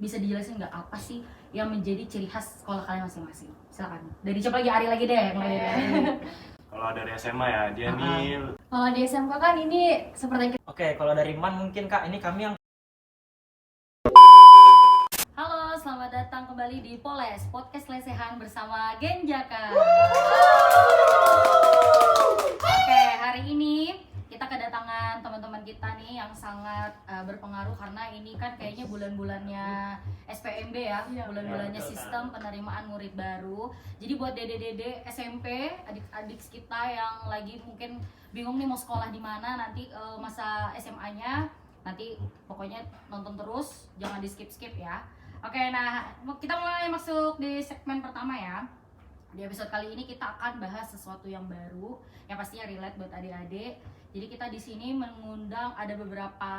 bisa dijelasin nggak apa sih yang menjadi ciri khas sekolah kalian masing-masing? Silakan. Dari coba lagi Ari lagi deh yang lain. Kalau dari SMA ya, dia nih. Kalau di SMK kan ini seperti kita. Oke, kalau dari Man mungkin Kak, ini kami yang Halo, selamat datang kembali di Poles Podcast Lesehan bersama Genjaka. Oke, hari ini kita kedatangan teman-teman kita nih yang sangat berpengaruh karena ini kan kayaknya bulan-bulannya SPMB ya, bulan-bulannya sistem penerimaan murid baru. Jadi buat dede-dede SMP, adik-adik kita yang lagi mungkin bingung nih mau sekolah di mana nanti masa SMA-nya, nanti pokoknya nonton terus, jangan di skip-skip ya. Oke, nah kita mulai masuk di segmen pertama ya. Di episode kali ini kita akan bahas sesuatu yang baru, yang pastinya relate buat adik-adik. Jadi kita di sini mengundang ada beberapa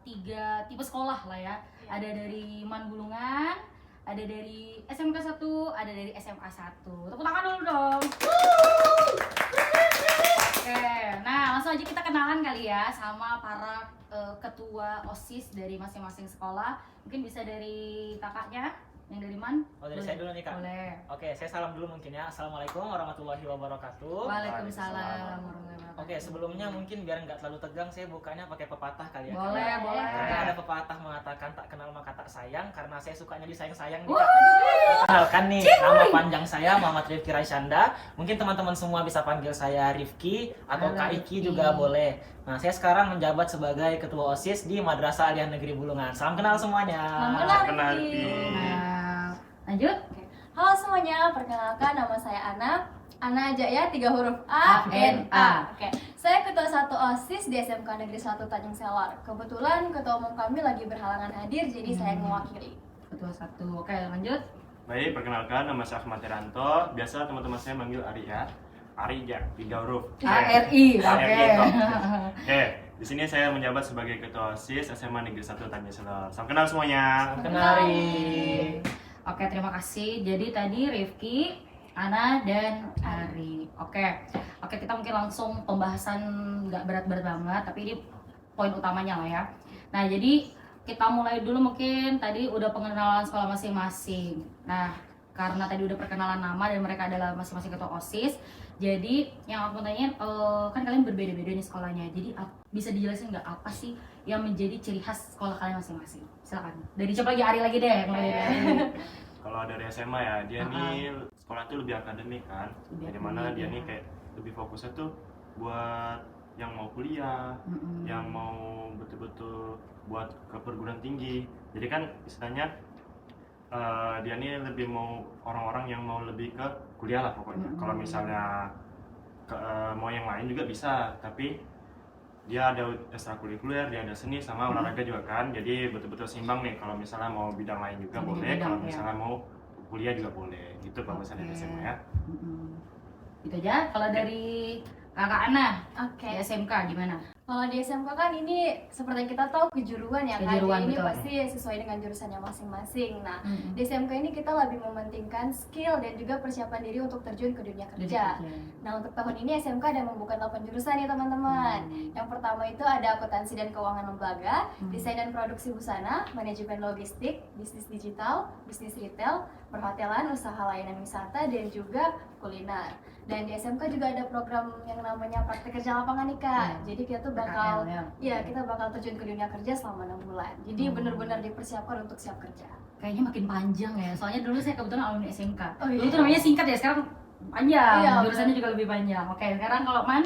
3 tipe sekolah lah ya. Ada dari Man Bulungan, ada dari SMK 1, ada dari SMA 1. Tepuk tangan dulu dong. Oke, nah langsung aja kita kenalan kali ya sama para ketua OSIS dari masing-masing sekolah. Mungkin bisa dari kakaknya, yang dari Man? Oh, dari saya dulu nih Kak. Boleh. Oke, saya salam dulu mungkin ya. Assalamualaikum warahmatullahi wabarakatuh. Waalaikumsalam warahmatullahi wabarakatuh. Oke, sebelumnya mungkin biar nggak terlalu tegang, saya bukanya pakai pepatah kali ya. Boleh, Kak. boleh. Karena ada pepatah mengatakan tak kenal maka tak sayang, karena saya sukanya disayang-sayang nih Wah. Kak. Kenalkan nih, nama panjang saya Muhammad Rifki Raisyanda. Mungkin teman-teman semua bisa panggil saya Rifki atau Halo, Kak Iki Rifki. juga boleh. Nah, saya sekarang menjabat sebagai Ketua OSIS di Madrasah Aliyah Negeri Bulungan. Salam kenal semuanya. Salam kenal, Rifki. Rifki. Nah, lanjut. Halo semuanya, perkenalkan nama saya Ana. Ana aja ya, 3 huruf A, N, A. Oke, saya ketua 1 OSIS di SMK Negeri 1 Tanjung Selor. Kebetulan ketua umum kami lagi berhalangan hadir, jadi saya mewakili. Ketua 1. Oke, lanjut. Baik, perkenalkan nama saya Ahmad Tiranto. Biasa teman-teman saya manggil Ari ya. Ari ya, 3 huruf. ARI. Oke. ARI, toh. Oke, di sini saya menjabat sebagai ketua OSIS SMA Negeri 1 Tanjung Selor. Salam kenal semuanya. Kenari. Oke, terima kasih. Jadi tadi Rifki, Ana, dan Ari. Oke, kita mungkin langsung pembahasan nggak berat-berat banget, tapi ini poin utamanya lah ya. Nah, jadi kita mulai dulu mungkin tadi udah pengenalan sekolah masing-masing. Nah, karena tadi udah perkenalan nama dan mereka adalah masing-masing ketua OSIS, jadi yang aku tanyain, kan kalian berbeda-beda nih sekolahnya. Jadi bisa dijelasin nggak apa sih yang menjadi ciri khas sekolah kalian masing-masing? Silakan. Dari coba lagi Ari lagi deh yang lain. Kalau dari SMA ya, dia nih sekolah tuh lebih akademik kan. Lebih Dimana akademik, dia ya. nih kayak lebih fokusnya tuh buat yang mau kuliah, yang mau betul-betul buat ke perguruan tinggi. Jadi kan istilahnya dia nih lebih mau orang-orang yang mau lebih ke kuliah lah pokoknya. Kalau misalnya mau yang lain juga bisa, tapi dia ada ekstrakurikuler, dia ada seni sama olahraga juga kan. Jadi betul-betul seimbang nih. Kalau misalnya mau bidang lain juga Bidang, boleh, kalau ya. misalnya mau kuliah juga boleh. Gitu bagusan dari SMA ya. Itu aja. Kalau dari kakak Ana, Oke. di SMK gimana? Kalau di SMK kan ini seperti yang kita tahu kejuruan ya kan, Kejuruan, jadi ini betul. pasti sesuai dengan jurusannya masing-masing. Nah, Mm-mm. di SMK ini kita lebih mementingkan skill dan juga persiapan diri untuk terjun ke dunia kerja. Nah, untuk tahun ini SMK ada membuka 8 jurusan ya teman-teman. Yang pertama itu ada akuntansi dan keuangan lembaga, desain dan produksi busana, manajemen logistik, bisnis digital, bisnis retail, perhotelan, usaha layanan wisata, dan juga kuliner. Dan di SMK juga ada program yang namanya praktek kerja lapangan nih Kak. Jadi kita tuh bakal, PKL, kita bakal terjun ke dunia kerja selama 6 bulan. Jadi benar-benar dipersiapkan untuk siap kerja. Kayaknya makin panjang ya. Soalnya dulu saya kebetulan alumni SMK. Oh, iya. Dulu tuh namanya singkat ya, sekarang panjang. Iya, Jurusannya juga lebih panjang. Oke, sekarang kalau Man?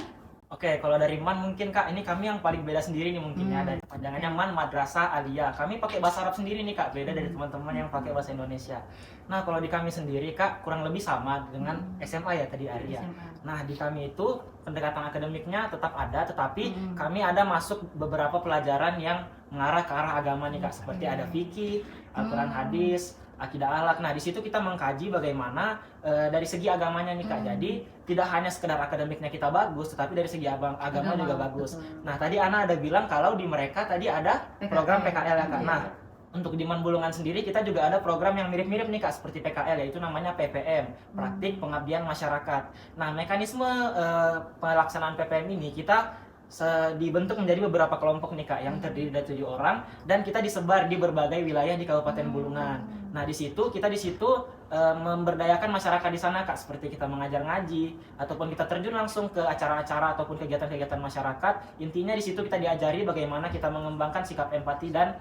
Oke, kalau dari Man mungkin Kak, ini kami yang paling beda sendiri nih mungkin ya. Dari panjangannya Man Madrasah Aliyah. Kami pakai bahasa Arab sendiri nih Kak, beda dari teman-teman yang pakai bahasa Indonesia. Nah, kalau di kami sendiri Kak, kurang lebih sama dengan SMA ya tadi Aliyah. SMA. Nah, di kami itu pendekatan akademiknya tetap ada, tetapi kami ada masuk beberapa pelajaran yang mengarah ke arah agama nih Kak, seperti ada fikih, Al-Quran hadis, akidah akhlak. Nah, di situ kita mengkaji bagaimana dari segi agamanya nih Kak. Jadi tidak hanya sekedar akademiknya kita bagus, tetapi dari segi agama juga bagus. betul. Nah, tadi Ana ada bilang kalau di mereka tadi ada program PKL ya Kak. Nah, untuk di Man Bulungan sendiri kita juga ada program yang mirip-mirip nih Kak seperti PKL, yaitu namanya PPM, Praktik Pengabdian Masyarakat. Nah, mekanisme pelaksanaan PPM ini kita dibentuk menjadi beberapa kelompok nih Kak yang terdiri dari 7 orang dan kita disebar di berbagai wilayah di Kabupaten Bulungan. Nah di situ kita memberdayakan masyarakat di sana Kak, seperti kita mengajar ngaji ataupun kita terjun langsung ke acara-acara ataupun kegiatan-kegiatan masyarakat. Intinya di situ kita diajari bagaimana kita mengembangkan sikap empati dan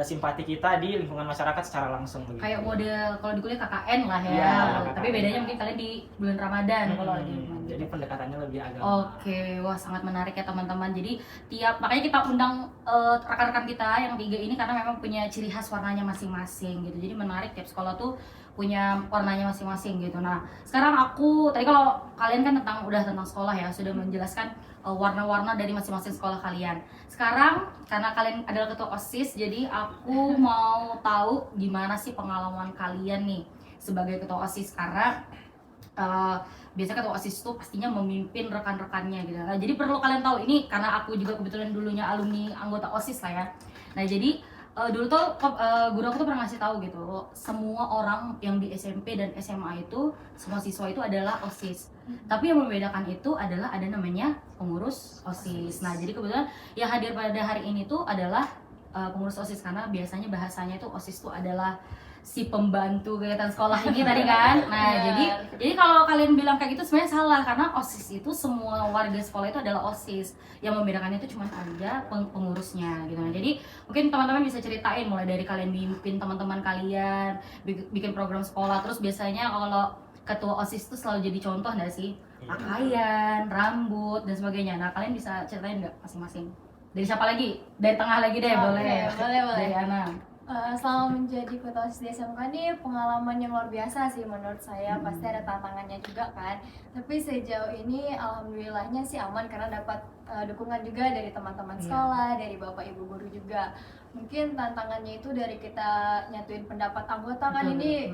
simpati kita di lingkungan masyarakat secara langsung begitu. Kayak model kalau di kuliah KKN lah ya. Iya, Tapi bedanya mungkin kalian di bulan Ramadan kalau lagi. Jadi pendekatannya lebih agama. Oke, wah sangat menarik ya teman-teman. Jadi makanya kita undang rekan-rekan kita yang 3 ini karena memang punya ciri khas warnanya masing-masing gitu. Jadi menarik, tiap sekolah tuh punya warnanya masing-masing gitu. Nah, sekarang tadi kalau kalian kan udah tentang sekolah ya, sudah menjelaskan warna-warna dari masing-masing sekolah kalian. Sekarang karena kalian adalah ketua OSIS, jadi aku mau tahu gimana sih pengalaman kalian nih sebagai ketua OSIS, karena biasanya ketua OSIS itu pastinya memimpin rekan-rekannya gitu. Nah, jadi perlu kalian tahu ini karena aku juga kebetulan dulunya alumni anggota OSIS lah ya. Nah, jadi dulu tuh guru aku tuh pernah ngasih tahu gitu, semua orang yang di SMP dan SMA itu, semua siswa itu adalah OSIS. Tapi yang membedakan itu adalah ada namanya pengurus OSIS. Nah, jadi kebetulan yang hadir pada hari ini tuh adalah pengurus OSIS, karena biasanya bahasanya itu OSIS tuh adalah si pembantu kegiatan sekolah ini tadi kan. Nah, jadi kalau kalian bilang kayak gitu sebenarnya salah, karena OSIS itu semua warga sekolah itu adalah OSIS. Yang membedakan itu cuma ada pengurusnya gitu. Nah, jadi mungkin teman-teman bisa ceritain mulai dari kalian mimpin teman-teman kalian, bikin program sekolah, terus biasanya kalau ketua OSIS itu selalu jadi contoh nggak sih? Pakaian, rambut, dan sebagainya. Nah, kalian bisa ceritain nggak masing-masing? Dari siapa lagi? Dari tengah lagi deh, boleh. Boleh. Dari Ana. Selama menjadi ketua OSIS di SMK ini pengalaman yang luar biasa sih menurut saya. Pasti ada tantangannya juga kan, tapi sejauh ini alhamdulillahnya sih aman karena dapat dukungan juga dari teman-teman sekolah, dari bapak ibu guru juga. Mungkin tantangannya itu dari kita nyatuin pendapat anggota kan. Ini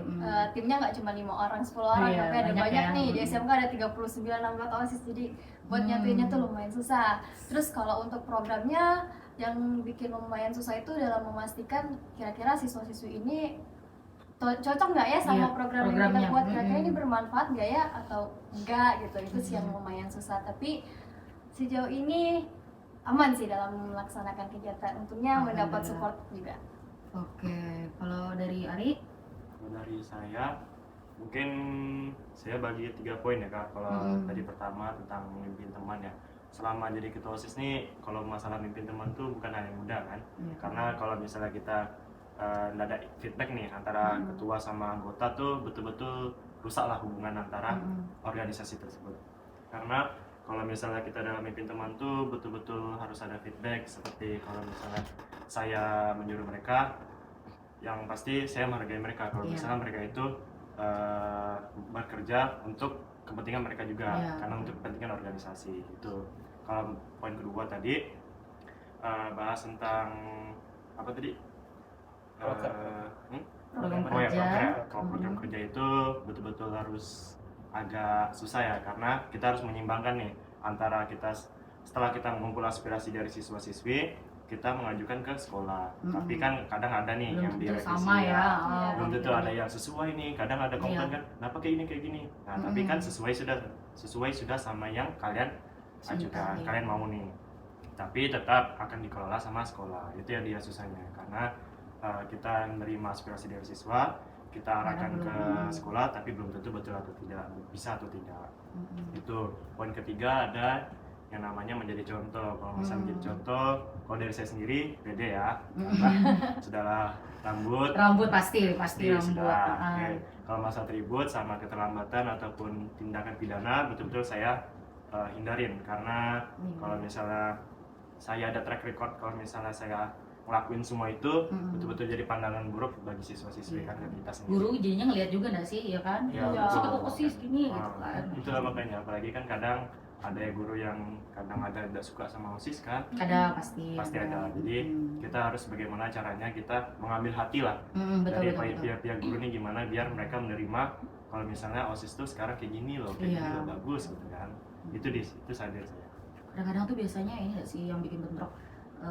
timnya nggak cuma 5 orang, 10 orang, tapi ada banyak nih. Di SMK ada 39 anggota OSIS, jadi buat nyatuinnya tuh lumayan susah. Terus kalau untuk programnya, yang bikin lumayan susah itu dalam memastikan kira-kira siswa-siswi ini cocok nggak ya sama program yang kita buat, kira-kira ini bermanfaat nggak ya atau enggak gitu. Itu sih yang lumayan susah, tapi sejauh ini aman sih dalam melaksanakan kegiatan, untungnya mendapat support juga. Oke, kalau dari Ari? Kalau dari saya mungkin saya bagi 3 poin ya Kak. Kalau tadi pertama tentang memimpin teman ya, selama jadi ketua OSIS nih, kalau masalah mimpin teman tuh bukan hal yang mudah kan. Karena kalau misalnya kita nggak ada feedback nih antara ketua sama anggota tuh betul-betul rusaklah hubungan antara organisasi tersebut. Karena kalau misalnya kita dalam mimpin teman tuh betul-betul harus ada feedback. Seperti kalau misalnya saya menyuruh mereka, yang pasti saya menghargai mereka. Kalau misalnya mereka itu bekerja untuk kepentingan mereka juga, karena untuk kepentingan organisasi itu. Kalau poin kedua tadi bahas tentang apa tadi? Program kerja. Kalau program kerja itu betul-betul harus agak susah ya, karena kita harus menyimbangkan nih antara kita setelah kita mengumpul aspirasi dari siswa-siswi, kita mengajukan ke sekolah. Tapi kan kadang ada nih belum yang direvisi sama ya. belum tentu ada yang sesuai nih. Kadang ada komplain kan, kenapa kayak gini. Nah, tapi kan sesuai sudah sama yang kalian ajukan, kalian mau nih. Tapi tetap akan dikelola sama sekolah. Itu yang dia susahnya, karena kita menerima aspirasi dari siswa, kita arahkan ke sekolah, tapi belum tentu betul atau tidak, bisa atau tidak. Itu poin ketiga, ada yang namanya menjadi contoh. Kalau misalnya menjadi contoh, kalau dari saya sendiri beda ya, sudahlah rambut pasti rambut. sudah. Kalau masa atribut sama keterlambatan ataupun tindakan pidana betul-betul saya hindarin, karena kalau misalnya saya ada track record, kalau misalnya saya ngelakuin semua itu betul-betul jadi pandangan buruk bagi siswa-siswi kan kita sendiri. Guru jadinya ngelihat juga nggak sih, ya kan? Suka OSIS gini gitu kan. Itulah makanya, apalagi kan kadang ada ya guru yang kadang ada tidak suka sama OSIS kan. Ada pasti ada. Jadi kita harus bagaimana caranya kita mengambil hati lah betul, dari pihak-pihak guru nih, gimana biar mereka menerima kalau misalnya OSIS tuh sekarang kayak gini loh, kayak gini loh, bagus gitu kan. Itu sadar saya. Kadang-kadang tuh biasanya ini nggak sih yang bikin bentrok,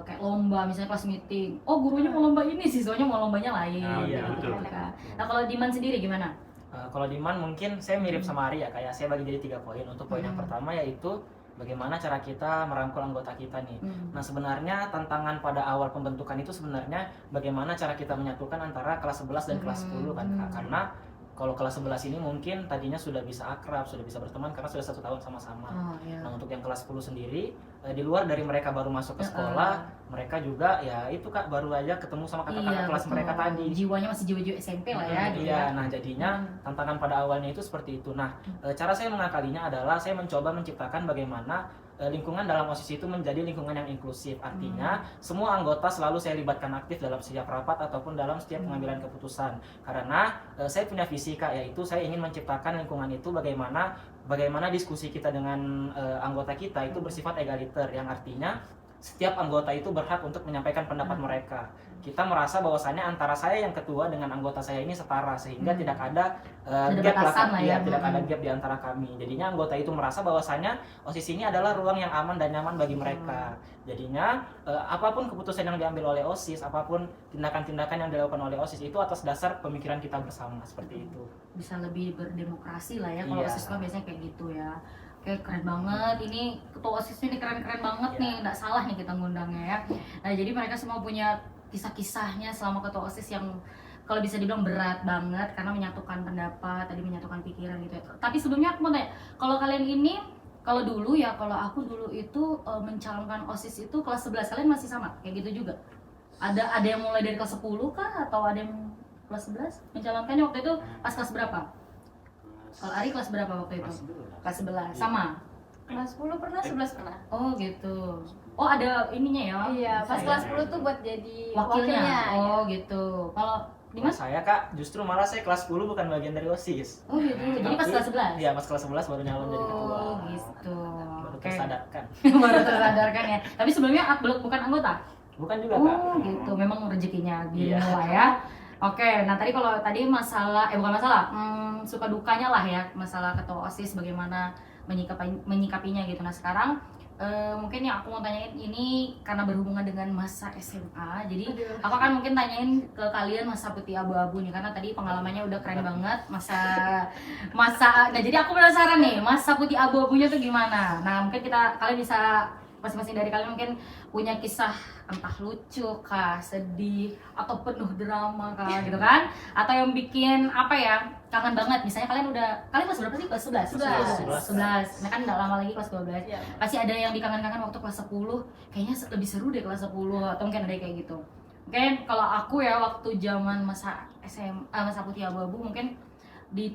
kayak lomba, misalnya kelas meeting, gurunya mau lomba ini, siswanya mau lombanya lain. Betul. Nah, kalau Diman sendiri gimana? Kalau Diman mungkin saya mirip sama Ari ya, kayak saya bagi jadi 3 poin. Untuk poin yang pertama yaitu bagaimana cara kita merangkul anggota kita nih. Nah sebenarnya tantangan pada awal pembentukan itu sebenarnya bagaimana cara kita menyatukan antara kelas 11 dan kelas 10 kan Kak. Karena kalau kelas 11 ini mungkin tadinya sudah bisa akrab, sudah bisa berteman karena sudah 1 tahun sama-sama. Nah untuk yang kelas 10 sendiri, di luar dari mereka baru masuk ke sekolah, mereka juga ya itu Kak baru aja ketemu sama kakak-kakak kelas mereka tadi. Jiwanya masih jiwa-jiwa SMP lah ya. Gitu Iya, ya. nah jadinya tantangan pada awalnya itu seperti itu. Nah, cara saya mengakalinya adalah saya mencoba menciptakan bagaimana lingkungan dalam OSIS itu menjadi lingkungan yang inklusif. Artinya semua anggota selalu saya libatkan aktif dalam setiap rapat ataupun dalam setiap pengambilan keputusan. Karena saya punya visi Kak, yaitu saya ingin menciptakan lingkungan itu bagaimana diskusi kita dengan anggota kita itu bersifat egaliter, yang artinya setiap anggota itu berhak untuk menyampaikan pendapat mereka. Kita merasa bahwasannya antara saya yang ketua dengan anggota saya ini setara, sehingga tidak ada gap lah ya, tidak ada gap di antara kami. Jadinya anggota itu merasa bahwasannya OSIS ini adalah ruang yang aman dan nyaman bagi mereka. Jadinya apapun keputusan yang diambil oleh OSIS, apapun tindakan-tindakan yang dilakukan oleh OSIS itu atas dasar pemikiran kita bersama, seperti itu. Bisa lebih berdemokrasi lah ya kalau OSIS kan biasanya kayak gitu ya. Kayak keren banget, ini ketua OSIS ini keren-keren banget nih, nggak salah nih kita ngundangnya ya. Nah jadi mereka semua punya kisah-kisahnya selama ketua OSIS yang kalau bisa dibilang berat banget karena menyatukan pendapat, tadi menyatukan pikiran gitu ya. Tapi sebelumnya aku mau tanya, kalau kalian ini, kalau dulu ya, kalau aku dulu itu mencalonkan OSIS itu kelas 11, kalian masih sama? Kayak gitu juga? Ada yang mulai dari kelas 10 kah? Atau ada yang kelas 11? Mencalonkannya waktu itu pas kelas berapa? Kalau Ari kelas berapa waktu itu? Kelas 11, sama? Kelas 10 pernah, 11 pernah. Oh gitu. Oh ada ininya ya? Iya, pas kelas 10 tuh buat jadi wakilnya. Oh ya. gitu. Kalau Mas saya Kak, justru malah saya kelas 10 bukan bagian dari OSIS. Oh gitu. Jadi pas kelas 11? Iya, pas kelas 11 baru nyalon jadi ketua. Oh gitu. Baru tersadarkan. Baru tersadarkan ya. Tapi sebelumnya bukan anggota? Bukan juga Kak. Oh gitu. Memang rezekinya Iya. lah ya. Oke, nah tadi kalau tadi masalah, bukan masalah, suka dukanya lah ya, masalah ketua OSIS bagaimana menyikapinya gitu. Nah sekarang mungkin yang aku mau tanyain ini karena berhubungan dengan masa SMA, jadi aku akan mungkin tanyain ke kalian masa putih abu-abu nih, karena tadi pengalamannya udah keren banget masa. Nah jadi aku penasaran nih masa putih abu-abunya tuh gimana. Nah mungkin kalian bisa masing-masing dari kalian mungkin punya kisah entah lucu kah, sedih, atau penuh drama kah gitu kan, atau yang bikin apa ya, kangen banget. Misalnya kalian kelas berapa sih? Kelas 11. Nah kan gak lama lagi kelas 12 ya. Pasti ada yang dikangen-kangen waktu kelas 10, kayaknya lebih seru deh kelas 10, atau mungkin ada kayak gitu. Mungkin kalau aku ya waktu zaman masa SMA, masa putih abu-abu, mungkin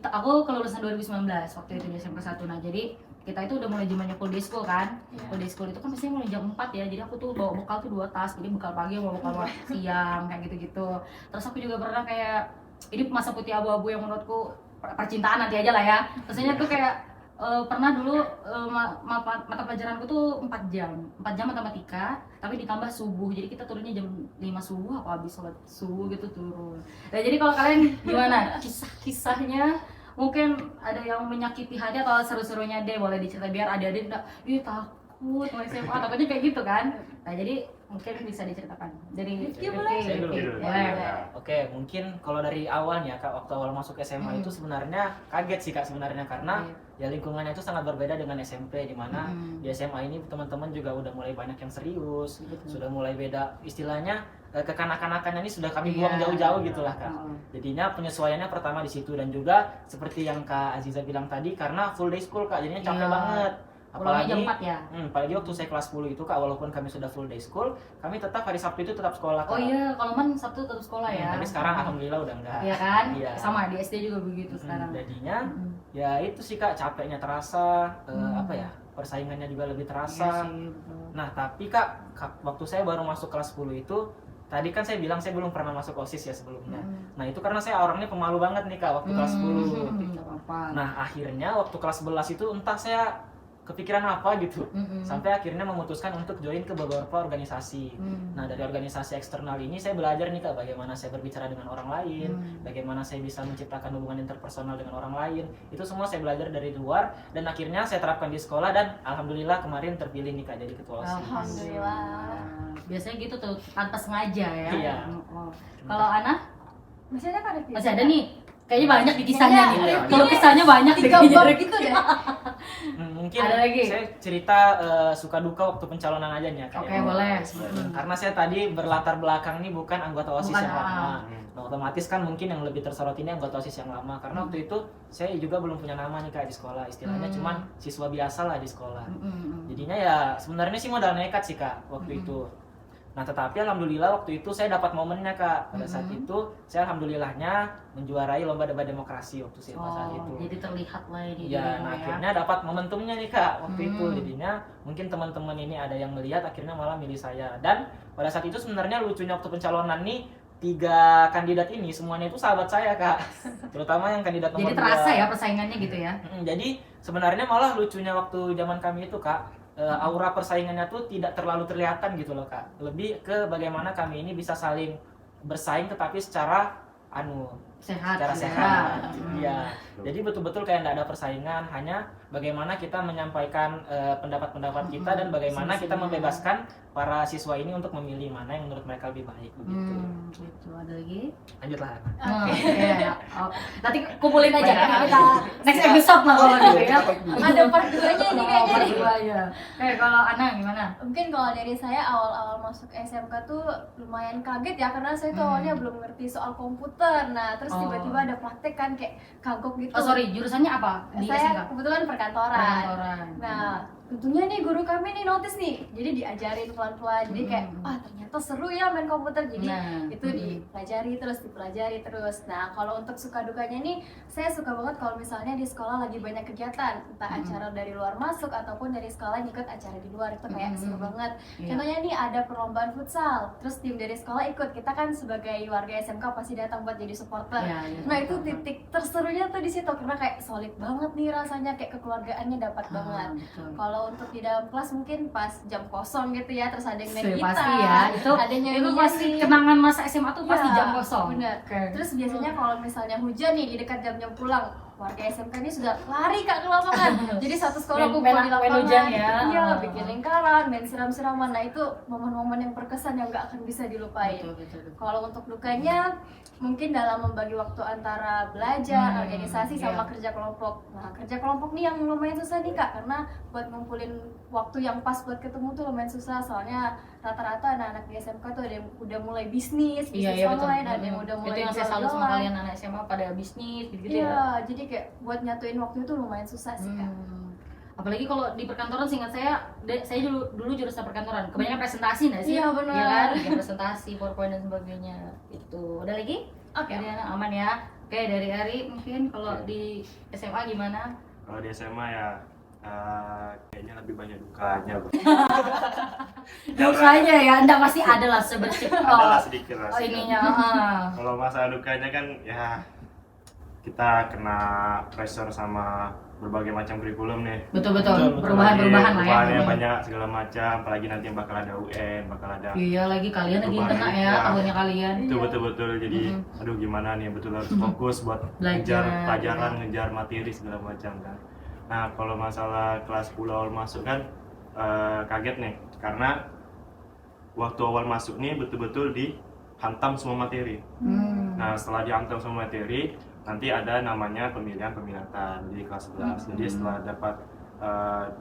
aku kelulusan 2019 waktu itu di SMP 1. Nah jadi kita itu udah mulai zamannya full day school kan. Full day school itu kan biasanya mulai jam 4 ya. Jadi aku tuh bawa bekal tuh 2 tas. Jadi bekal pagi sama bekal siang kayak gitu-gitu. Terus aku juga pernah kayak, ini masa putih abu-abu yang menurutku percintaan nanti aja lah ya. Terusnya tuh kayak pernah dulu mata pelajaranku tuh 4 jam matematika, tapi ditambah subuh. Jadi kita turunnya jam 5 subuh, apa habis sholat subuh gitu turun. Nah jadi kalau kalian gimana kisah-kisahnya? Mungkin ada yang menyakiti hati atau seru-serunya deh, boleh diceritain biar adik-adik enggak takut mau SMA, takutnya kayak gitu kan. Nah jadi mungkin bisa diceritakan dari boleh. Oke, mungkin kalau dari awalnya Kak, waktu awal masuk SMA itu sebenarnya kaget sih Kak sebenarnya, karena ya lingkungannya itu sangat berbeda dengan SMP, di mana di SMA ini teman-teman juga udah mulai banyak yang serius, sudah mulai beda istilahnya, kekanak-kanakannya ini sudah kami buang jauh-jauh gitulah Kak. Jadinya penyesuaiannya pertama di situ, dan juga seperti yang Kak Aziza bilang tadi, karena full day school Kak, jadinya capek banget. Apalagi jam 4 ya? Apalagi waktu saya kelas 10 itu Kak, walaupun kami sudah full day school, kami tetap hari Sabtu itu tetap sekolah Kak. Oh iya, kalau man Sabtu tetap sekolah ya. Tapi sekarang alhamdulillah udah enggak. Iya kan? Iya. Sama di SD juga begitu sekarang. Jadinya ya itu sih Kak, capeknya terasa, apa ya, persaingannya juga lebih terasa. Iya sih, nah tapi Kak, waktu saya baru masuk kelas 10 itu, tadi kan saya bilang saya belum pernah masuk OSIS ya sebelumnya. Nah itu karena saya orangnya pemalu banget nih Kak waktu kelas 10. Nah akhirnya waktu kelas 11 itu entah saya kepikiran apa gitu, sampai akhirnya memutuskan untuk join ke beberapa organisasi. Nah dari organisasi eksternal ini saya belajar nih Kak, bagaimana saya berbicara dengan orang lain, bagaimana saya bisa menciptakan hubungan interpersonal dengan orang lain. Itu semua saya belajar dari luar, dan akhirnya saya terapkan di sekolah, dan alhamdulillah kemarin terpilih nih Kak jadi ketua OSIS. Alhamdulillah. Biasanya gitu tuh, tanpa sengaja ya. Iya. Kalau Ana? Masih ada kan? Masih ada nih. Kayaknya banyak di kisahnya nih. Iya. Kalau kisahnya banyak deh 3 kayaknya. bab gitu deh. Mungkin Ada lagi? saya cerita suka duka waktu pencalonan aja nih ya, Kak, Oke, ya. boleh. Karena saya tadi berlatar belakang nih bukan anggota OSIS Bukan, yang lama. Hmm. Nah, otomatis kan mungkin yang lebih tersorot ini anggota OSIS yang lama karena waktu itu saya juga belum punya nama nih Kak di sekolah, istilahnya cuman siswa biasa lah di sekolah. Jadinya ya sebenarnya sih modal nekat sih Kak waktu itu. Nah tetapi alhamdulillah waktu itu saya dapat momennya Kak. Pada saat itu saya alhamdulillahnya menjuarai lomba debat demokrasi waktu saya saat itu. Jadi terlihat lah ini. Ya, nah akhirnya dapat momentumnya nih Kak waktu itu. Jadinya mungkin teman-teman ini ada yang melihat akhirnya malah milih saya. Dan pada saat itu sebenarnya lucunya waktu pencalonan nih 3 kandidat ini semuanya itu sahabat saya Kak. Terutama yang kandidat nomor Jadi terasa 2. ya persaingannya gitu ya. Jadi sebenarnya malah lucunya waktu zaman kami itu Kak, aura persaingannya tuh tidak terlalu terlihatan gitu loh Kak. Lebih ke bagaimana kami ini bisa saling bersaing tetapi secara Sehat. secara ya. sehat. Iya. Jadi betul-betul kayak tidak ada persaingan, hanya bagaimana kita menyampaikan pendapat-pendapat kita dan bagaimana kita membebaskan para siswa ini untuk memilih mana yang menurut mereka lebih baik begitu. Gitu. Ada lagi? Lanjutlah. Iya. Nanti kumpulin aja kan kita next episode lah kalau gitu ya. Ada part 2-nya ini kayaknya Part nih. dua ya. Kalau Ana gimana? Mungkin kalau dari saya awal-awal masuk SMK tuh lumayan kaget ya karena saya tuh awalnya belum ngerti soal komputer. Nah, terus tiba-tiba ada praktek kan kayak kagok gitu. Oh sorry, jurusannya apa di Saya SMK? kebetulan perkantoran. Perkantoran. Nah, tentunya nih guru kami nih notice nih. Jadi diajarin pelan-pelan. Jadi kayak ternyata seru ya main komputer. Jadi itu dipelajari terus. Nah, kalau untuk suka dukanya nih, saya suka banget kalau misalnya di sekolah lagi banyak kegiatan, entah acara dari luar masuk ataupun dari sekolah ikut acara di luar, itu kayak seru banget. Contohnya nih ada perlombaan futsal, terus tim dari sekolah ikut. Kita kan sebagai warga SMK pasti datang buat jadi supporter. Nah, itu titik terserunya tuh di situ karena kayak solid banget nih rasanya, kayak kekeluargaannya dapat banget. Kalau untuk di dalam kelas mungkin pas jam kosong gitu ya, terus ada yang main gitar, Pasti ya, itu ada yang itu pasti kenangan masa SMA tuh pasti jam kosong. Bener. Terus biasanya kalau misalnya hujan nih di dekat jam-jam pulang, warga SMK ini sudah lari Kak ke lapangan. Jadi satu sekolah kumpul di lapangan. Hujan ya. Iya, bikin lingkaran, main siram-siraman. Nah, itu momen-momen yang berkesan yang gak akan bisa dilupain. Kalau untuk dukanya mungkin dalam membagi waktu antara belajar, organisasi sama kerja kelompok. Nah, kerja kelompok nih yang lumayan susah nih Kak, karena buat ngumpulin waktu yang pas buat ketemu tuh lumayan susah. Soalnya rata-rata anak-anak di SMK tuh ada yang udah mulai bisnis online, ada yang udah mulai itu yang saya salut sama kalian anak SMA pada bisnis gitu ya. Iya, jadi kayak buat nyatuin waktu itu lumayan susah sih Kak. Apalagi kalau di perkantoran, seingat saya dulu jurusan perkantoran kebanyakan presentasi nggak sih? Iya, benar. Iya kan, ya, presentasi, PowerPoint dan sebagainya. Itu ada lagi? Oke. Dari Ana aman ya. Oke, dari Ari mungkin kalau di SMA gimana? Kalau di SMA ya kayaknya lebih banyak dukanya, Bro. Dukanya ya, enggak pasti ada lah sebersih. Adalah sedikit lah. Oh sedikit. ininya. Kalau masalah dukanya kan ya kita kena pressure sama berbagai macam kurikulum nih. Betul. Apalagi Perubahan-perubahan lah ya. perubahannya banyak segala macam, apalagi nanti yang bakal ada UN, bakal ada Iya lagi kalian lagi perubahan internal ya, ya. tahunnya kalian. itu betul-betul jadi aduh gimana nih, betul harus fokus buat Belajar, ngejar pelajaran, ngejar materi segala macam kan. Nah kalau masalah kelas 10 awal masuk kan kaget nih karena waktu awal masuk nih betul-betul dihantam semua materi. Nah setelah dihantam semua materi nanti ada namanya pemilihan peminatan di kelas 11. Jadi setelah dapat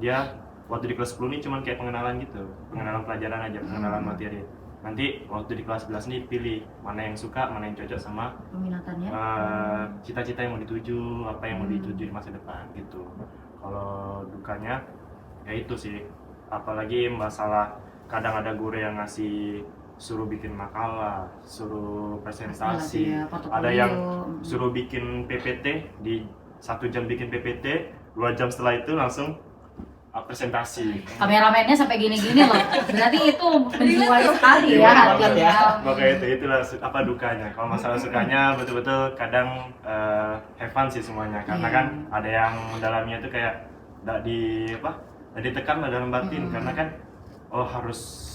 dia waktu di kelas 10 ini cuman kayak pengenalan gitu, pengenalan pelajaran aja, pengenalan materi. Nanti waktu di kelas 11 ini pilih mana yang suka, mana yang cocok sama Peminatannya. cita-cita yang mau dituju, apa yang mau dituju di masa depan gitu. Kalau dukanya ya itu sih, apalagi masalah kadang ada guru yang ngasih suruh bikin makalah, suruh presentasi, ada yang suruh bikin PPT, di 1 jam bikin PPT, 2 jam setelah itu langsung presentasi. Kameramennya sampai gini-gini loh. Berarti itu menjiwai sekali ya hatinya. Makanya itulah apa dukanya. Kalau masalah sukanya betul-betul kadang have fun sih semuanya. Karena kan ada yang mendalamnya itu kayak nggak ditekan lah dalam batin. Karena kan harus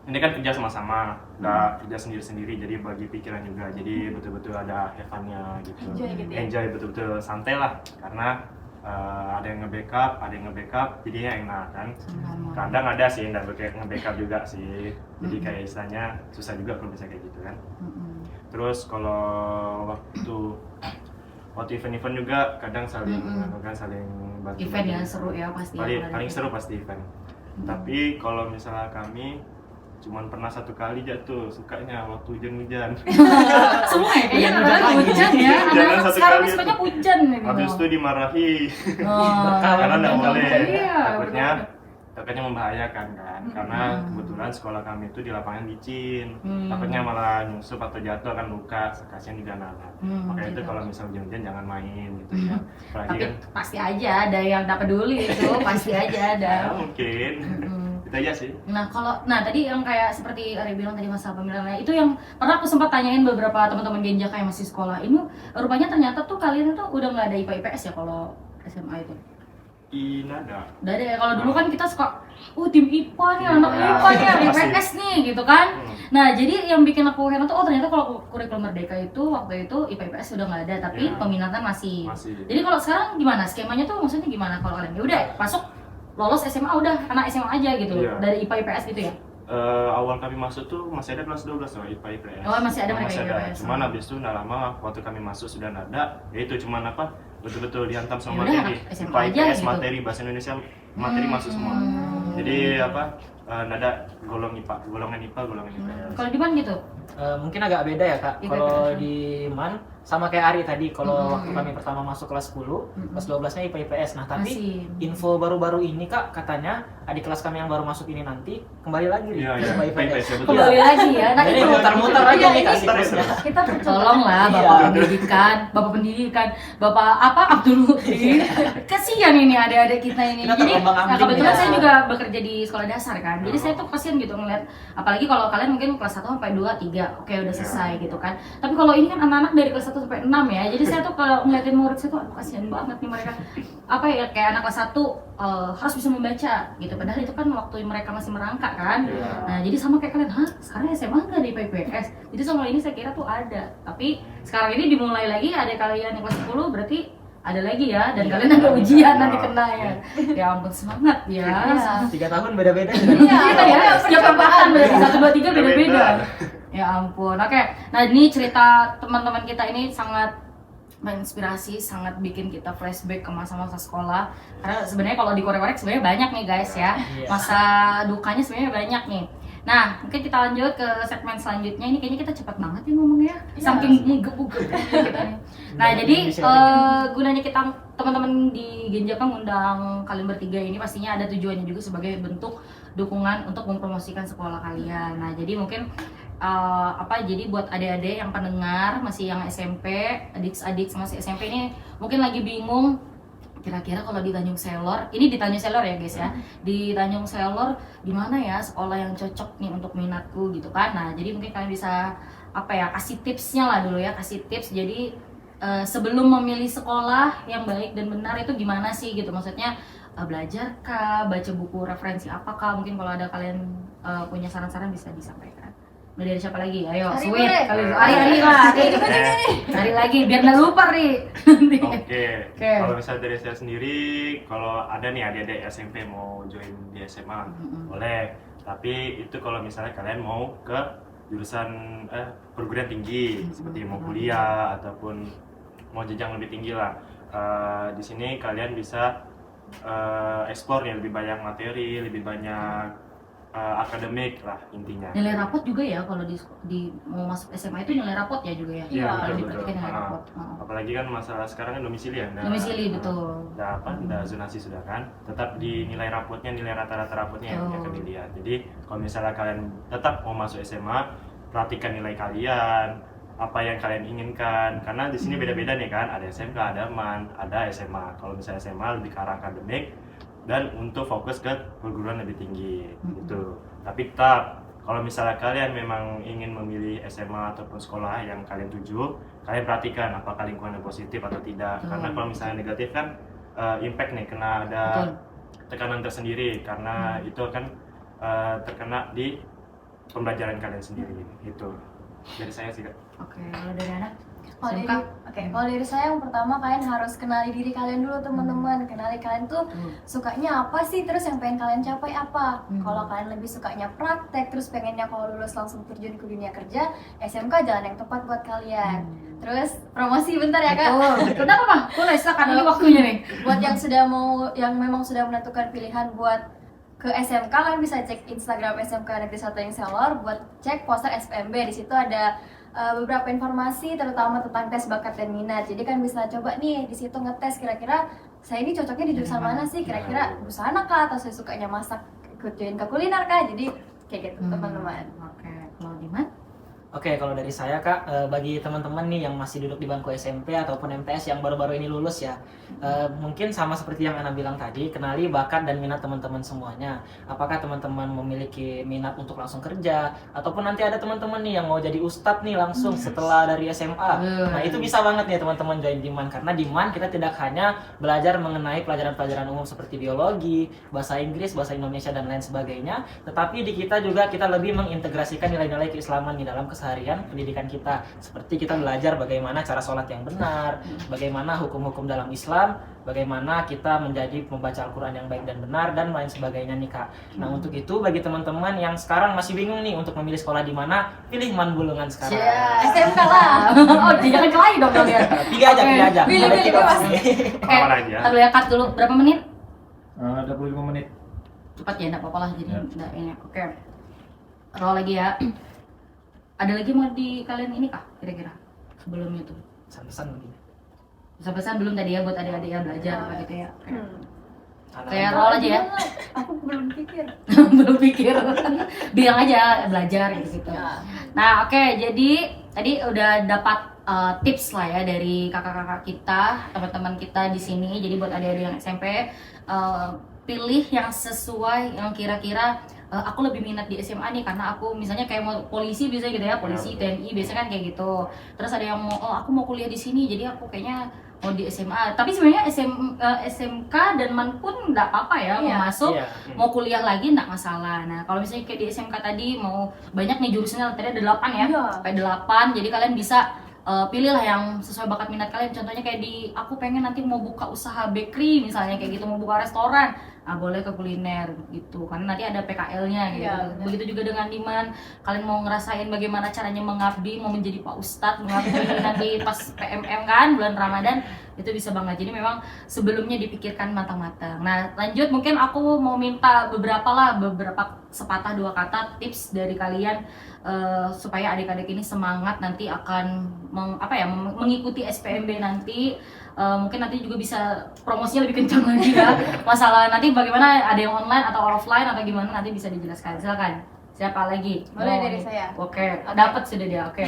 ini kan kerja sama-sama, nggak kerja sendiri-sendiri, jadi bagi pikiran juga. Jadi betul-betul ada have fun-nya gitu. Enjoy betul-betul, santai lah. Karena ada yang nge-backup, jadinya enak kan. Kadang ada sih yang nggak nge-backup juga sih. Jadi kayak istilahnya susah juga kalau bisa kayak gitu kan. Terus kalau waktu waktu event-event juga kadang saling saling bantu. Event ya seru ya pasti. Paling seru pasti event. Tapi kalau misalnya kami cuman pernah 1 kali jatuh sukanya waktu hujan-hujan. Semua ya kayaknya Hujan anak-anak lagi. hujan ya. Jangan Anak-anak satu sekarang kali ini itu. sukanya hujan gitu. Habis itu dimarahi Oh, karena nggak boleh. Iya, Takutnya membahayakan kan. Karena kebetulan sekolah kami itu di lapangan licin. Takutnya malah nyusup atau jatuh akan luka. Kasihan juga anak-anak. Makanya itu gitu. kalau misal hujan-hujan jangan main gitu ya. Apalagi Tapi kan pasti aja ada yang tak peduli itu, pasti aja ada. ya, mungkin itu aja sih. Nah tadi yang kayak seperti Ari bilang tadi masalah pemilihan itu yang pernah aku sempat tanyain beberapa teman-teman Genjaka yang masih sekolah ini, rupanya ternyata tuh kalian tuh udah nggak ada IPA IPS ya kalau SMA itu. Inada. Udah deh, kalau dulu kan kita suka, tim IPA nih, anak IPA nih, anak IPS nih gitu kan. Nah jadi yang bikin aku heran tuh, ternyata kalau kurikulum Merdeka itu waktu itu IPA IPS udah nggak ada, tapi Ya. peminatan masih. Masih. Jadi kalau sekarang gimana skemanya tuh, maksudnya gimana kalau kalian? Ya udah masuk lolos SMA udah anak SMA aja gitu, Iya. dari IPA IPS gitu ya. Awal kami masuk tuh masih ada kelas 12 loh IPA IPS. Oh, masih ada mereka IPS. Cuman habis itu nggak lama waktu kami masuk sudah nggak ada. Ya itu cuman apa? Betul-betul dihantam sama Yaudah, materi. anak SMA IPA aja IPS gitu. materi bahasa Indonesia materi masuk semua. Jadi apa? Nggak ada golongan IPA, golongan IPS. Kalau di mana gitu? Mungkin agak beda ya kak. Iya, Kalau beda. di MAN sama kayak Ari tadi. Kalau waktu kami pertama masuk kelas 10, kelas 12-nya IPA IPS. Nah tapi Masih. info baru-baru ini kak, katanya adik kelas kami yang baru masuk ini nanti kembali lagi Iya, ke iya. IPA IPS IPS. ya betul. Kembali lagi ya. Nah Jadi itu muter-muter aja Iya, nih kak ini siklusnya. Kita percobaan. tolonglah Iya. Bapak apa Abdul Muti. Kasihan ini adik-adik kita ini. Kita Jadi terombang-ambing kebetulan ya. saya juga bekerja di sekolah dasar kan. Jadi saya tuh kasihan gitu ngeliat, apalagi kalau kalian mungkin kelas 1 sampai 2, 3, oke udah selesai gitu kan. Tapi kalau ini kan anak-anak dari kelas 1 sampai 6 ya. Jadi saya tuh kalau ngeliatin murid saya tuh aduh kasihan banget nih mereka. Apa ya, kayak anak kelas 1 harus bisa membaca gitu. Padahal itu kan waktu mereka masih merangkak kan. Iya. Nah, jadi sama kayak kalian, sekarang SMA nggak di IPS. Jadi sama ini saya kira tuh ada. Tapi sekarang ini dimulai lagi ada kalian yang kelas 10 berarti ada lagi ya, dan kalian ada ujian nanti kena ya. Ya ampun, semangat ya. Iya. 3 tahun beda-beda. Iya, ya, setiap angkatan berarti 1, 2, 3 beda-beda. Ya ampun. Oke. Nah, ini cerita teman-teman kita ini sangat menginspirasi, sangat bikin kita flashback ke masa-masa sekolah. Karena sebenarnya kalau dikorek-korek sebenarnya banyak nih guys ya. Iya. Masa dukanya sebenarnya banyak nih. Nah, mungkin kita lanjut ke segmen selanjutnya. Ini kayaknya kita cepat banget ya ngomongnya. Saking menggebu-gebu kita nih. Nah, jadi gunanya kita teman-teman di Genjaka ngundang kalian bertiga ini pastinya ada tujuannya juga sebagai bentuk dukungan untuk mempromosikan sekolah kalian. Nah, jadi mungkin jadi buat adik-adik yang pendengar masih yang SMP, adik-adik masih SMP ini mungkin lagi bingung kira-kira kalau di Tanjung Selor, ini di Tanjung Selor ya guys ya, di Tanjung Selor di mana ya sekolah yang cocok nih untuk minatku gitu kan. Nah, jadi mungkin kalian bisa kasih tipsnya lah dulu ya, kasih tips. Jadi sebelum memilih sekolah yang baik dan benar itu gimana sih gitu, maksudnya belajar kah, baca buku referensi apakah, mungkin kalau ada kalian punya saran-saran bisa disampaikan. Mulai dari siapa lagi? Ayo, Ari sweet boleh. kali Ari lah. Cari lagi biar nggak lupa nih. Oke. Oke. Kalau misalnya dari saya sendiri, kalau ada nih adik-adik SMP mau join di SMA, boleh. Tapi itu kalau misalnya kalian mau ke jurusan perguruan tinggi, seperti mau kuliah ataupun mau jenjang lebih tinggi lah. Di sini kalian bisa explore nih, lebih banyak materi, lebih banyak akademik lah intinya. Nilai rapot juga ya kalau di mau masuk SMA itu nilai rapot ya juga ya. Iya, Harus betul, diperhatikan betul. nilai rapot. Apalagi kan masalah sekarang kan domisili ya. Domisili, betul. Udah zonasi sudah kan. Tetap di nilai rapotnya, nilai rata-rata rapotnya yang akan dilihat. Jadi kalau misalnya kalian tetap mau masuk SMA, perhatikan nilai kalian, apa yang kalian inginkan. Karena di sini beda-beda nih kan. Ada SMK, ada MAN, ada SMA. Kalau misalnya SMA lebih ke arah akademik dan untuk fokus ke perguruan lebih tinggi gitu. Tapi tetap kalau misalnya kalian memang ingin memilih SMA ataupun sekolah yang kalian tuju, kalian perhatikan apakah lingkungannya positif atau tidak. Karena kalau misalnya negatif kan impact nih, kena ada tekanan tersendiri karena itu akan terkena di pembelajaran kalian sendiri gitu. Dari saya sih Kak. Oke, kalau dari anak Kalau SMK? kalau dari saya yang pertama kalian harus kenali diri kalian dulu teman-teman. Kenali kalian tuh sukanya apa sih, terus yang pengen kalian capai apa. Kalau kalian lebih sukanya praktek, terus pengennya kalau lulus langsung terjun ke dunia kerja, SMK jalan yang tepat buat kalian. Terus promosi bentar ya Kak. Betul. Kenapa Pak? Boleh silakan, ini waktunya nih. Buat yang memang sudah menentukan pilihan buat ke SMK, kalian bisa cek Instagram SMK Negeri 1 Engselor buat cek poster SPMB. Di situ ada beberapa informasi terutama tentang tes bakat dan minat. Jadi kan bisa coba nih di situ ngetes kira-kira saya ini cocoknya di jurusan mana sih? Kira-kira busana kah, atau saya sukanya masak, ikut join ke kuliner kah? Jadi kayak gitu teman-teman. Oke, kalau Diman? Oke, kalau dari saya Kak, bagi teman-teman nih yang masih duduk di bangku SMP ataupun MTS yang baru-baru ini lulus ya, mungkin sama seperti yang Ana bilang tadi, kenali bakat dan minat teman-teman semuanya. Apakah teman-teman memiliki minat untuk langsung kerja, ataupun nanti ada teman-teman nih yang mau jadi ustadz nih langsung setelah dari SMA. Nah itu bisa banget nih teman-teman join Diman, karena Diman kita tidak hanya belajar mengenai pelajaran-pelajaran umum seperti biologi, bahasa Inggris, bahasa Indonesia dan lain sebagainya, tetapi di kita juga kita lebih mengintegrasikan nilai-nilai keislaman di dalam keseharian pendidikan kita. Seperti kita belajar bagaimana cara sholat yang benar, bagaimana hukum-hukum dalam Islam, bagaimana kita menjadi pembaca Al-Quran yang baik dan benar, dan lain sebagainya nih Kak. Nah untuk itu bagi teman-teman yang sekarang masih bingung nih untuk memilih sekolah di mana, pilih Man Bulungan sekarang. SMK lah. Oh, jangan kelahi dong ya. Pilih aja, pilih aja. Pilih, Ada pilih, tiga bebas. opsi. Oke, Apa aja? kita boleh cut dulu. Berapa menit? 25 menit. Cepat ya, enggak apa-apa lah. Jadi Ya. enggak ini. Oke. Roll lagi ya. Ada lagi mau di kalian ini kah kira-kira sebelumnya tuh? Pesan-pesan mungkin. Pesan-pesan belum tadi ya buat adik-adik ya belajar apa gitu ya. Oke. Anak- Kayak roll aja ya. Aku belum pikir. Belum pikir. Bilang aja belajar gitu. Ya. Nah, oke, jadi tadi udah dapat tips lah ya dari kakak-kakak kita, teman-teman kita di sini. Jadi buat adik-adik yang SMP, pilih yang sesuai, yang kira-kira aku lebih minat di SMA nih karena aku misalnya kayak mau polisi bisa gitu ya, polisi, TNI biasanya kan kayak gitu. Terus ada yang mau aku mau kuliah di sini, jadi aku kayaknya mau di SMA. Tapi sebenarnya SMK dan MAN pun nggak apa-apa ya, mau Iya. masuk Iya. mau kuliah lagi nggak masalah. Nah kalau misalnya kayak di SMK tadi mau banyak nih jurusannya, tadi ada 8 ya, Iya. sampai 8, jadi kalian bisa pilih lah yang sesuai bakat minat kalian. Contohnya kayak di aku pengen nanti mau buka usaha bakery misalnya kayak gitu, mau buka restoran, boleh ke kuliner gitu karena nanti ada PKL-nya gitu. Iya, benar. Begitu juga dengan Diman, kalian mau ngerasain bagaimana caranya mengabdi, mau menjadi Pak Ustadz, mengabdi nanti pas PMM kan bulan Ramadan, itu bisa banget. Jadi memang sebelumnya dipikirkan matang-matang. Nah lanjut, mungkin aku mau minta beberapa sepatah dua kata tips dari kalian supaya adik-adik ini semangat nanti akan mengikuti SPMB nanti. Mungkin nanti juga bisa promosinya lebih kencang lagi ya. Masalah nanti bagaimana, ada yang online atau offline atau gimana, nanti bisa dijelaskan. Silakan. Siapa lagi? Boleh dari saya. Oke, dapat sudah dia. Oke.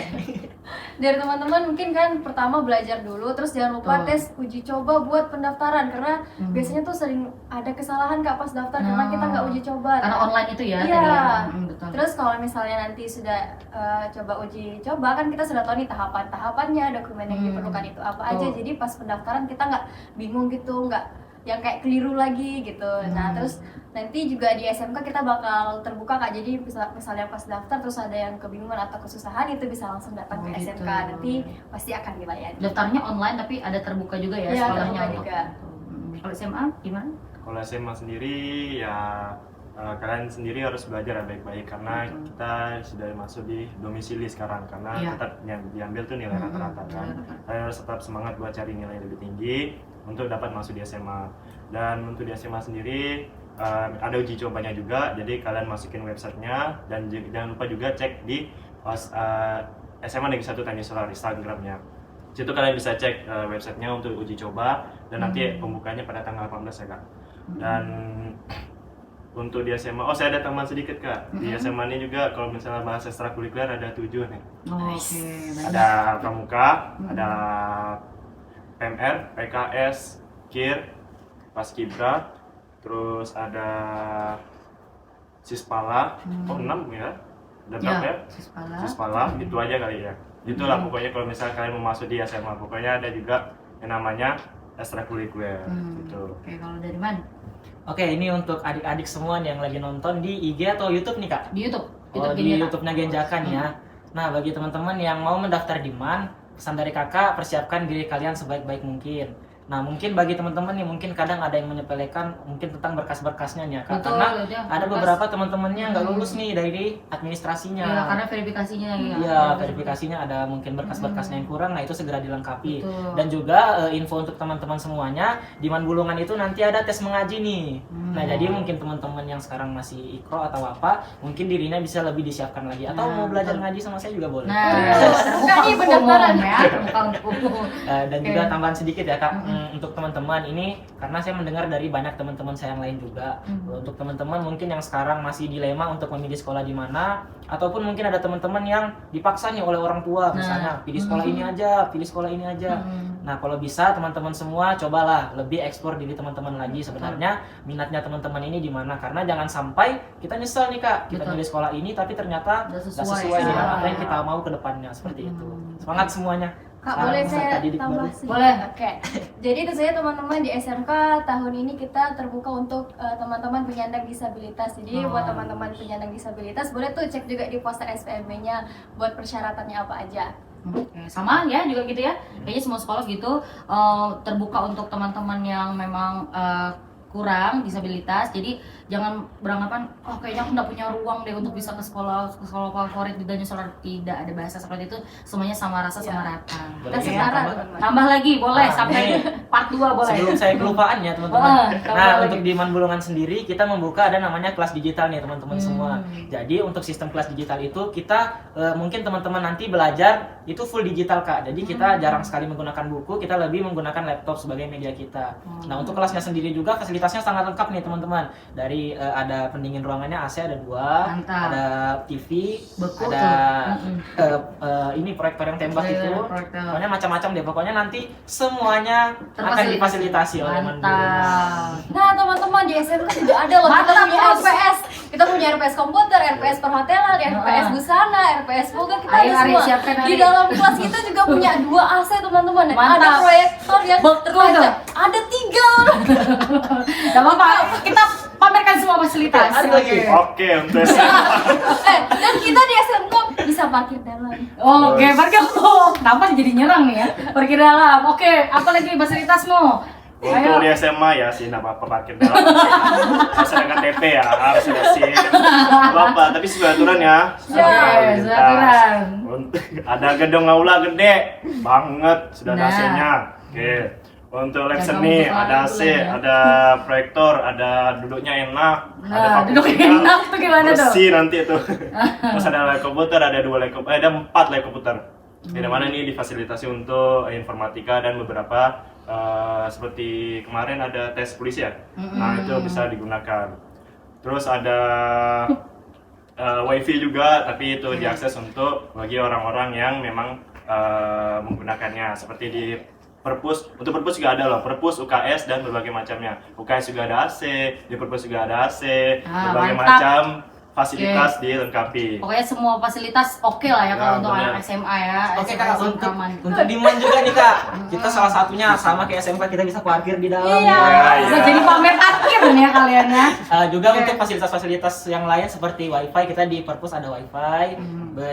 Dari teman-teman mungkin kan pertama belajar dulu, terus jangan lupa Betul. tes uji coba buat pendaftaran karena biasanya tuh sering ada kesalahan Kak pas daftar karena kita nggak uji coba. Karena Nah, online itu ya. Iya. Tadi ya. Betul. Terus kalau misalnya nanti sudah coba uji coba kan kita sudah tahu nih tahapannya, dokumen yang diperlukan itu apa aja. Betul. Jadi pas pendaftaran kita nggak bingung gitu, nggak yang kayak keliru lagi gitu. Nah terus nanti juga di SMK kita bakal terbuka Kak. Jadi misalnya pas daftar terus ada yang kebingungan atau kesusahan, itu bisa langsung datang Oh, ke gitu. SMK. Nanti pasti akan dilayani. Daftarnya online tapi ada terbuka juga ya Iya, sekolahnya. terbuka juga. Kalau SMA gimana? Kalau SMA sendiri ya kalian sendiri harus belajar ya baik-baik karena kita sudah masuk di domisili sekarang karena Iya. tetap yang diambil tuh nilai rata-rata kan. Kalian harus tetap semangat buat cari nilai lebih tinggi untuk dapat masuk di SMA. Dan untuk di SMA sendiri ada uji cobanya juga, jadi kalian masukin websitenya dan jangan lupa juga cek di SMA Negeri 1 Tanjung Solar Instagramnya. Situ kalian bisa cek websitenya untuk uji coba dan nanti pembukanya pada tanggal 18 ya Kak. Dan untuk di SMA, saya ada tambahan sedikit Kak. Di SMA ini juga kalau misalnya bahasa ekstrakurikuler ada 7 nih. Oke, baik. Ada pramuka, ada PMR, PKS, KIR, Paskibra, terus ada Sispala, 6 ya? Ada berapa ya? Sispala. Sispala, itu aja kali ya. Itulah pokoknya kalau misalnya kalian mau masuk di SMA, pokoknya ada juga yang namanya ekstrakurikuler gitu. Oke, kalau dari mana? Oke, ini untuk adik-adik semua nih yang lagi nonton di IG atau YouTube nih Kak? Di YouTube. Oh, di Genjaka. YouTube-nya Genjaka nih ya. Nah, bagi teman-teman yang mau mendaftar di MAN, pesan dari kakak, persiapkan diri kalian sebaik-baik mungkin. Nah mungkin bagi teman-teman nih mungkin kadang ada yang menyepelekan mungkin tentang berkas-berkasnya nih ya Kak. Betul, Karena ya, ada berkas. beberapa teman-temannya nggak lulus nih dari administrasinya. Iya, karena verifikasinya ya. Iya, verifikasinya ada mungkin berkas-berkasnya yang kurang, nah itu segera dilengkapi. Betul. Dan juga info untuk teman-teman semuanya, di Manbulungan itu nanti ada tes mengaji nih. Nah, jadi mungkin teman-teman yang sekarang masih ikro atau apa, mungkin dirinya bisa lebih disiapkan lagi. Atau Nah, mau belajar betul. ngaji sama saya juga boleh. Nah, Bukan nih pendaftaran. ya, terbuka untuk umum. Dan Oke. juga tambahan sedikit ya Kak, untuk teman-teman ini karena saya mendengar dari banyak teman-teman saya yang lain juga. Untuk teman-teman mungkin yang sekarang masih dilema untuk memilih sekolah di mana, ataupun mungkin ada teman-teman yang dipaksa nih oleh orang tua, misalnya pilih sekolah ini aja, pilih sekolah ini aja. Nah kalau bisa teman-teman semua cobalah lebih eksplor diri teman-teman lagi sebenarnya minatnya teman-teman ini di mana, karena jangan sampai kita nyesel nih Kak, kita Betul. milih sekolah ini tapi ternyata Nggak nggak sesuai sesuai dengan sama. apa yang kita mau ke depannya seperti itu. Semangat semuanya. Kak, Salam boleh peserta saya didik tambah baru. sedikit? Boleh. Oke. Jadi itu saya teman-teman di SMK tahun ini kita terbuka untuk teman-teman penyandang disabilitas. Jadi buat teman-teman penyandang disabilitas boleh tuh cek juga di poster SPMB-nya buat persyaratannya apa aja. Oke, sama ya juga gitu ya. Kayaknya semua sekolah gitu terbuka untuk teman-teman yang memang kurang disabilitas. Jadi jangan beranggapan oh kayaknya aku nggak punya ruang deh untuk bisa ke sekolah favorit di Danusolar. Tidak ada bahasa seperti itu, semuanya sama rasa sama rata. Boleh Kita ya, setara tambah? teman-teman. Tambah lagi boleh Ah, sampai nih. part 2 boleh. Sebelum saya kelupaan ya teman-teman. tambah Nah lagi. untuk di Manbulungan sendiri kita membuka ada namanya kelas digital nih teman-teman semua. Jadi untuk sistem kelas digital itu kita mungkin teman-teman nanti belajar itu full digital Kak. Jadi kita jarang sekali menggunakan buku, kita lebih menggunakan laptop sebagai media kita. Nah untuk kelasnya sendiri juga fasilitasnya sangat lengkap nih teman-teman. Dari ada pendingin ruangannya AC ada 2, Mantap. ada TV, Beku ada tuh. ini proyektor yang tembak Iya, itu. proyektor. Pokoknya macam-macam deh. Pokoknya nanti semuanya akan Terfasilitasi. difasilitasi oleh Manbulungan. Mantap. Nah teman-teman di SMK juga ada loh, kita Mantap, punya Bos. RPS. Kita punya RPS komputer, RPS perhotelan, RPS busana, RPS moga, kita Ayo, ada Ari, semua. siapkan, Ari. Di dalam kelas kita juga punya 2 AC teman-teman. Dan Mantap. ada proyektor yang Betul terkaca. tuh. Ada 3. Gak apa-apa, kita pamerkan semua fasilitas. Ada lagi. Oke, untuk SMA. Dan kita di SMK bisa parkir dalam. Oke, parkir tuh. Kenapa jadi nyerang nih ya? Parkir dalam. Oke, apa lagi fasilitasmu? Untuk di SMA ya sih, nggak apa-apa parkir dalam. Harus ada KTP ya, harus ada SIM. Nggak apa-apa, tapi sesuai aturan ya. Oke, sesuai aturan. Ada gedung aula gede banget, sudah ada Nah. AC-nya. Oke. Untuk lab Jangan seni buka ada itu AC, lagi ya. ada proyektor, ada duduknya enak, ada Nah, duduk fakultas, enak tuh gimana tuh? bersih nanti itu. Terus ada lab komputer, ada 2 lab komputer, ada 4 lab komputer. Di mana ini difasilitasi untuk informatika dan beberapa seperti kemarin ada tes polisi ya. Nah, itu bisa digunakan. Terus ada wifi juga, tapi itu diakses untuk bagi orang-orang yang memang menggunakannya seperti di Perpus. Untuk Perpus juga ada loh, Perpus, UKS dan berbagai macamnya. UKS juga ada AC, di Perpus juga ada AC, berbagai mantap. macam fasilitas dilengkapi. Pokoknya semua fasilitas oke lah ya Ya, kalau untuk bener. anak SMA ya. Oke SMA Kak, SMK untuk aman. Diman juga nih Kak. Kita salah satunya sama kayak SMK kita bisa parkir di dalam. Iya. ya. Bisa jadi pamer parkir nih ya kalian ya. Juga untuk fasilitas-fasilitas yang lain seperti wifi, kita di Perpus ada wifi,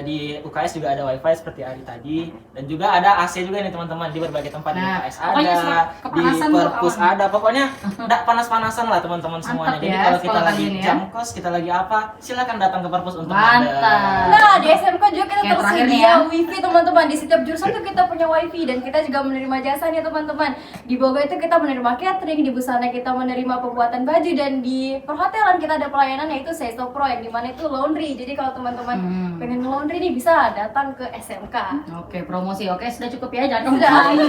di UKS juga ada wifi seperti Ari tadi, dan juga ada AC juga nih teman-teman di berbagai tempat. Di Nah, UKS pokoknya ada, di kepanasan tuh Perpus aman. ada, pokoknya enggak panas-panasan lah teman-teman semuanya. Mantap Jadi ya, kalau kita sekolah lagi kalian ya. jam kos, kita lagi apa, silakan datang ke Perpus untuk Mantap. Nah, di SMK juga kita Oke, terakhir nih tersedia ya. wifi teman-teman. Di setiap jurusan tuh kita punya wifi dan kita juga menerima jasa nih teman-teman. Di Bogor itu kita menerima catering, di Busana kita menerima pembuatan baju, dan di perhotelan kita ada pelayanan yaitu Seiso Pro yang dimana itu laundry. Jadi kalau teman-teman pengen laundry nih bisa datang ke SMK. Oke, promosi. Oke, sudah cukup ya, jangan Sudah. kembali.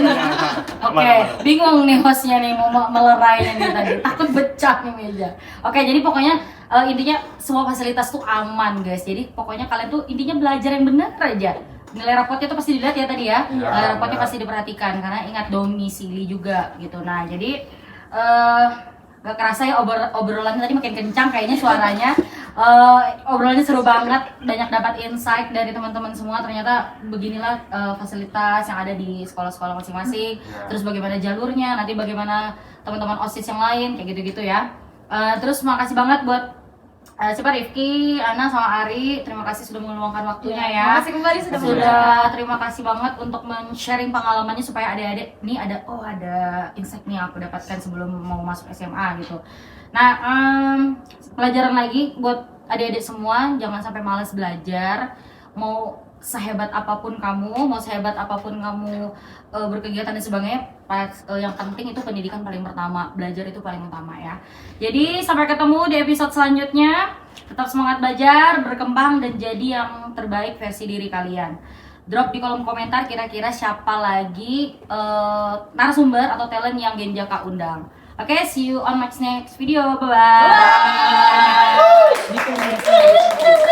Oke, bingung nih hostnya nih mau melerainya nih tadi. Takut pecah nih meja. Oke, jadi pokoknya intinya semua fasilitas tuh aman guys. Jadi pokoknya kalian tuh intinya belajar yang benar aja. Nilai rapotnya tuh pasti dilihat ya tadi ya. Nilai rapotnya pasti diperhatikan karena ingat domisili juga gitu. Nah, jadi gak kerasa ya obrolannya tadi makin kencang kayaknya suaranya. Obrolannya seru banget, banyak dapat insight dari teman-teman semua. Ternyata beginilah fasilitas yang ada di sekolah-sekolah masing-masing. Terus bagaimana jalurnya, nanti bagaimana teman-teman OSIS yang lain kayak gitu-gitu ya. Terus makasih banget buat Siapa Rifki, Ana sama Ari, terima kasih sudah meluangkan waktunya ya. Makasih kembali sudah Terima kasih banget untuk men-sharing pengalamannya supaya adik-adik nih ada insight nih yang aku dapatkan sebelum mau masuk SMA gitu. Nah, pelajaran lagi buat adik-adik semua, jangan sampai malas belajar. Mau sehebat apapun kamu, berkegiatan dan sebagainya, yang penting itu pendidikan paling pertama, belajar itu paling utama ya. Jadi sampai ketemu di episode selanjutnya. Tetap semangat belajar, berkembang dan jadi yang terbaik versi diri kalian. Drop di kolom komentar kira-kira siapa lagi narasumber atau talent yang Genjaka undang. Oke, see you on next video. Bye bye.